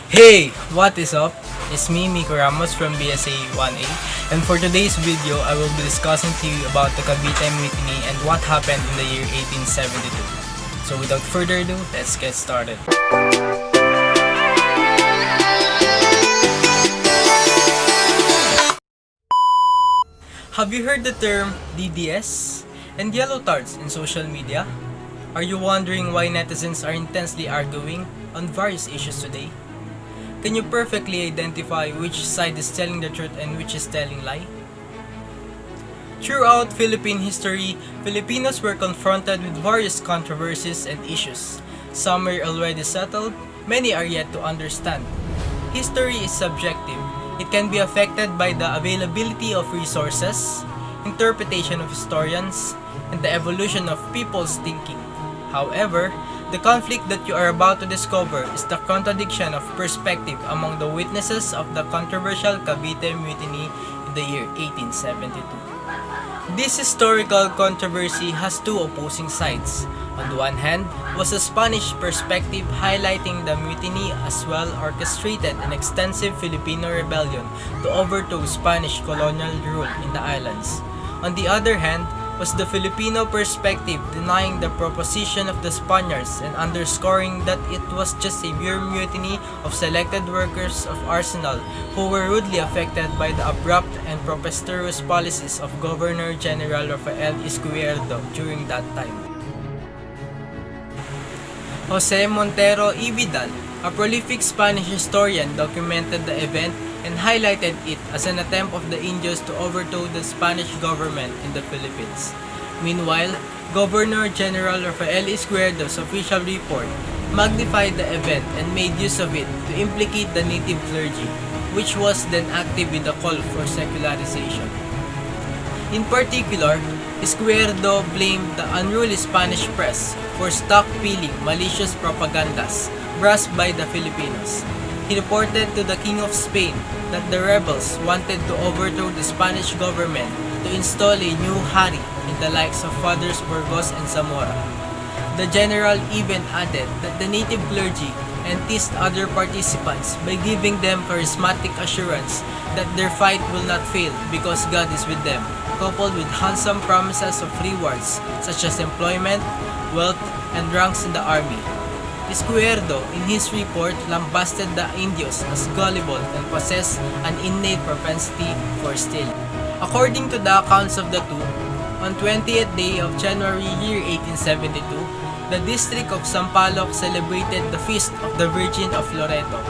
Hey, what is up? It's me, Miko Ramos from BSA 1A, and for today's video, I will be discussing to you about the Cavite Mutiny and what happened in the year 1872. So without further ado, let's get started. Have you heard the term DDS and yellow tards in social media? Are you wondering why netizens are intensely arguing on various issues today? Can you perfectly identify which side is telling the truth and which is telling lie? Throughout Philippine history, Filipinos were confronted with various controversies and issues. Some are already settled, many are yet to understand. History is subjective. It can be affected by the availability of resources, interpretation of historians, and the evolution of people's thinking. However, the conflict that you are about to discover is the contradiction of perspective among the witnesses of the controversial Cavite Mutiny in the year 1872. This historical controversy has two opposing sides. On the one hand was a Spanish perspective highlighting the mutiny as well orchestrated an extensive Filipino rebellion to overthrow Spanish colonial rule in the islands. On the other hand was the Filipino perspective denying the proposition of the Spaniards and underscoring that it was just a mere mutiny of selected workers of Arsenal who were rudely affected by the abrupt and preposterous policies of Governor General Rafael Izquierdo during that time. Jose Montero y Vidal, a prolific Spanish historian, documented the event and highlighted it as an attempt of the Indios to overthrow the Spanish government in the Philippines. Meanwhile, Governor General Rafael Izquierdo's official report magnified the event and made use of it to implicate the native clergy, which was then active with the call for secularization. In particular, Izquierdo blamed the unruly Spanish press for stockpiling malicious propagandas brushed by the Filipinos. He reported to the King of Spain that the rebels wanted to overthrow the Spanish government to install a new hari in the likes of Fathers Burgos and Zamora. The general even added that the native clergy enticed other participants by giving them charismatic assurance that their fight will not fail because God is with them, coupled with handsome promises of rewards such as employment, wealth, and ranks in the army. Izquierdo, in his report, lambasted the Indios as gullible and possessed an innate propensity for stealing. According to the accounts of the two, on 20th day of January year 1872, the district of Sampaloc celebrated the Feast of the Virgin of Loreto.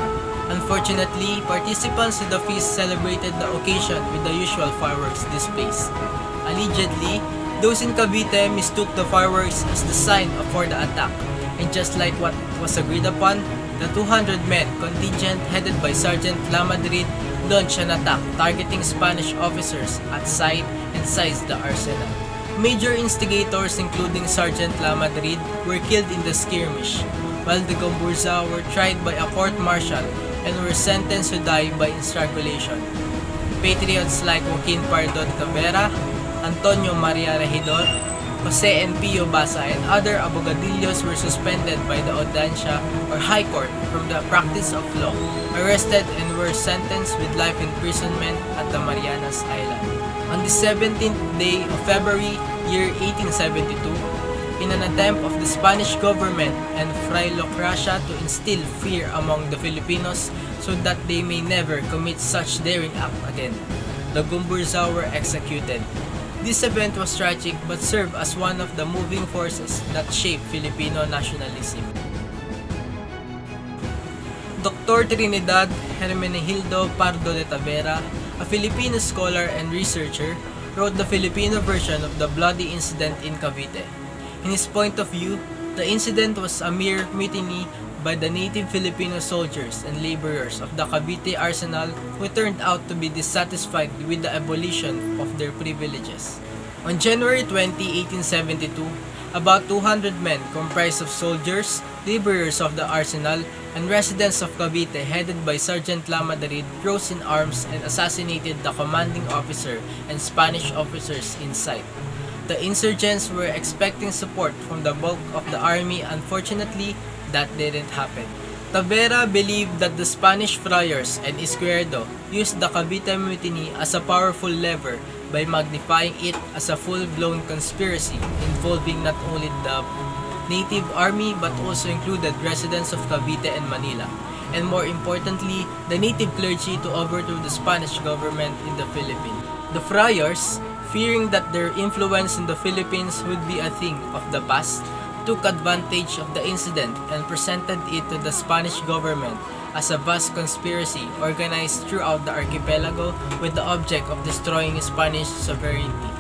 Unfortunately, participants in the feast celebrated the occasion with the usual fireworks displays. Allegedly, those in Cavite mistook the fireworks as the sign for the attack. And just like what was agreed upon, the 200-men contingent headed by Sergeant Lamadrid launched an attack targeting Spanish officers at sight and seized the arsenal. Major instigators including Sergeant Lamadrid were killed in the skirmish, while the GomBurZa were tried by a court-martial and were sentenced to die by strangulation. Patriots like Joaquin Pardo Tavera, Antonio Maria Regidor, Jose and Pio Basa and other abogadillos were suspended by the Audiencia or High Court from the practice of law, arrested and were sentenced with life imprisonment at the Marianas Island. On the 17th day of February, year 1872, in an attempt of the Spanish government and Philocracia to instill fear among the Filipinos so that they may never commit such daring act again, the GomBurZa were executed. This event was tragic but served as one of the moving forces that shaped Filipino nationalism. Dr. Trinidad Hermenegildo Pardo de Tavera, a Filipino scholar and researcher, wrote the Filipino version of the bloody incident in Cavite. In his point of view, the incident was a mere mutiny by the native Filipino soldiers and laborers of the Cavite arsenal who turned out to be dissatisfied with the abolition of their privileges. On January 20, 1872, about 200 men comprised of soldiers, laborers of the arsenal, and residents of Cavite headed by Sergeant Lamadrid rose in arms and assassinated the commanding officer and Spanish officers in sight. The insurgents were expecting support from the bulk of the army. Unfortunately, that didn't happen. Tavera believed that the Spanish friars and Izquierdo used the Cavite Mutiny as a powerful lever by magnifying it as a full-blown conspiracy involving not only the native army but also included residents of Cavite and Manila, and more importantly, the native clergy to overthrow the Spanish government in the Philippines. The friars, fearing that their influence in the Philippines would be a thing of the past, took advantage of the incident and presented it to the Spanish government as a vast conspiracy organized throughout the archipelago with the object of destroying Spanish sovereignty.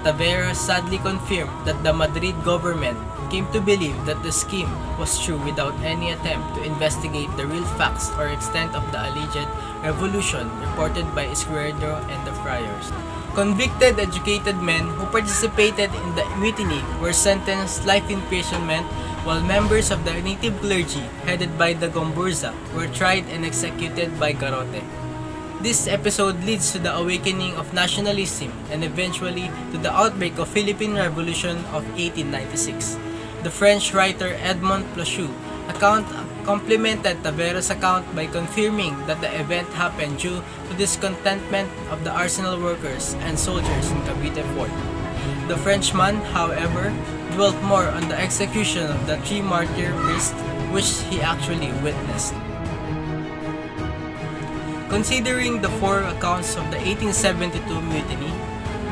Tavera sadly confirmed that the Madrid government came to believe that the scheme was true without any attempt to investigate the real facts or extent of the alleged revolution reported by Izquierdo and the friars. Convicted educated men who participated in the mutiny were sentenced life imprisonment, while members of the native clergy headed by the GomBurZa were tried and executed by garrote. This episode leads to the awakening of nationalism and eventually to the outbreak of Philippine Revolution of 1896. The French writer Edmond Plochou complemented Tavera's account by confirming that the event happened due to discontentment of the arsenal workers and soldiers in Cavite Fort. The Frenchman, however, dwelt more on the execution of the 3 martyr priests which he actually witnessed. Considering the 4 accounts of the 1872 mutiny,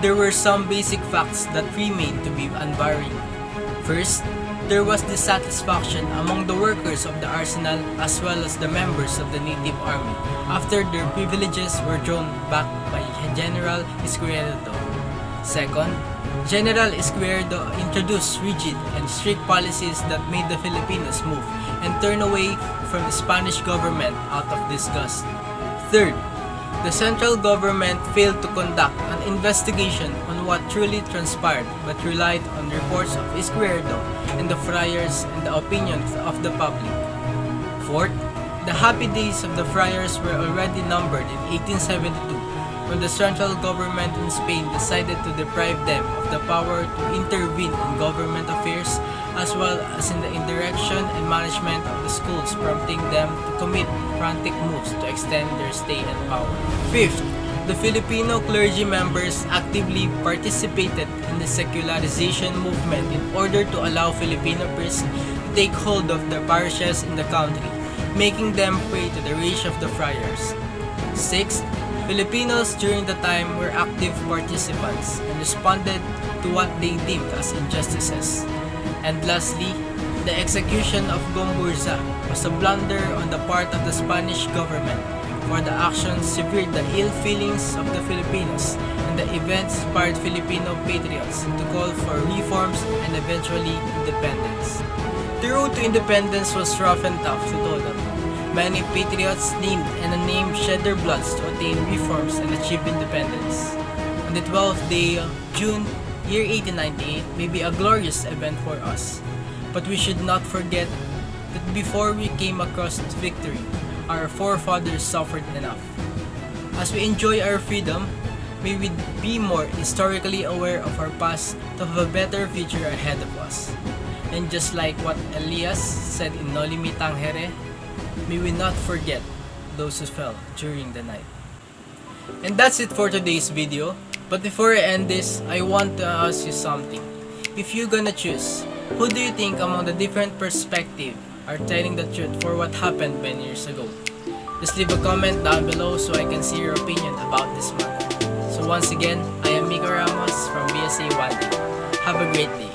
there were some basic facts that remained to be unvarying. First, there was dissatisfaction among the workers of the arsenal as well as the members of the native army after their privileges were drawn back by General Izquierdo. Second, General Izquierdo introduced rigid and strict policies that made the Filipinos move and turn away from the Spanish government out of disgust. Third, the central government failed to conduct an investigation on what truly transpired but relied on reports of Izquierdo and the friars and the opinions of the public. Fourth, the happy days of the friars were already numbered in 1872 when the central government in Spain decided to deprive them of the power to intervene in government affairs as well as in the direction and management of the schools, prompting them to commit frantic moves to extend their stay in power. Fifth, the Filipino clergy members actively participated in the secularization movement in order to allow Filipino priests to take hold of the parishes in the country, making them prey to the rage of the friars. Sixth, Filipinos during the time were active participants and responded to what they deemed as injustices. And lastly, the execution of GomBurZa was a blunder on the part of the Spanish government, for the actions severed the ill feelings of the Filipinos, and the event inspired Filipino patriots to call for reforms and eventually independence. The road to independence was rough and tough to total. Many patriots named and unnamed shed their bloods to attain reforms and achieve independence. On the 12th day of June, year 1898 may be a glorious event for us, but we should not forget that before we came across victory, our forefathers suffered enough. As we enjoy our freedom, may we be more historically aware of our past to have a better future ahead of us. And just like what Elias said in Noli Me Tangere, may we not forget those who fell during the night. And that's it for today's video. But before I end this, I want to ask you something. If you're gonna choose, who do you think among the different perspectives are telling the truth for what happened many years ago? Just leave a comment down below so I can see your opinion about this matter. So once again, I am Mika Ramos from BSA Wadi. Have a great day.